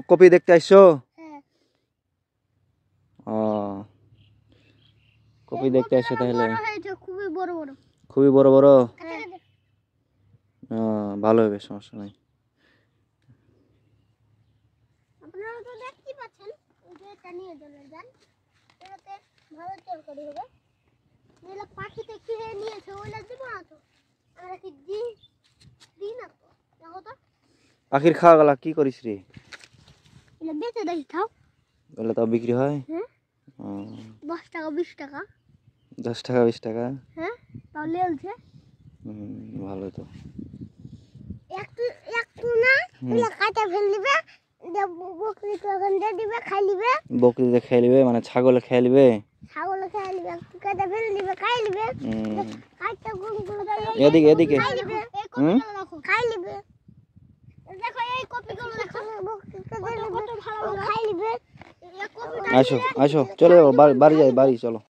Copy দেখতে আসছো? ও copy দেখতে আসছো তাহলে? খুবই বড় বড়। ভালো হবে, সমস্যা নাই। আপনারা তো দেখতে পাচ্ছেন যে এটা নিয়ে চলে যান, এটাতে ভালো তরকারি হবে। এগুলো পাখিতে খেয়ে নিয়েছে, ওইটা দিব না তো আমরা কি দিই না তো। দেখো তো পাখির খাওয়া গেলা কি করিস রে? এটা বেচে দেখি খাও। ওগুলো তো বিক্রি হয়? হ্যাঁ 10 টাকা 20 টাকা। 10 টাকা 20 টাকা? হ্যাঁ তাহলে চলছে। ভালো তো। একটু একটু না এগুলো কাটা ফেল দিবে, বকরি তো ওখান দিয়ে দিবে খাই লিবে। বকরিতে খেয়ে লিবে মানে ছাগলে খেয়ে লিবে? ছাগলে খাই লিবে, একটু কাটা ফেল দিবে খাই লিবে। কাটা গুম করে এদিকে এদিকে খাই লিবে। এই কপিগুলো দেখো খাই লিবে। দেখো এই কপিগুলো দেখো কত ভালো খাই লিবে। আসো আসো চলে যাবো বাড়ি যাই, বাড়ি চলো।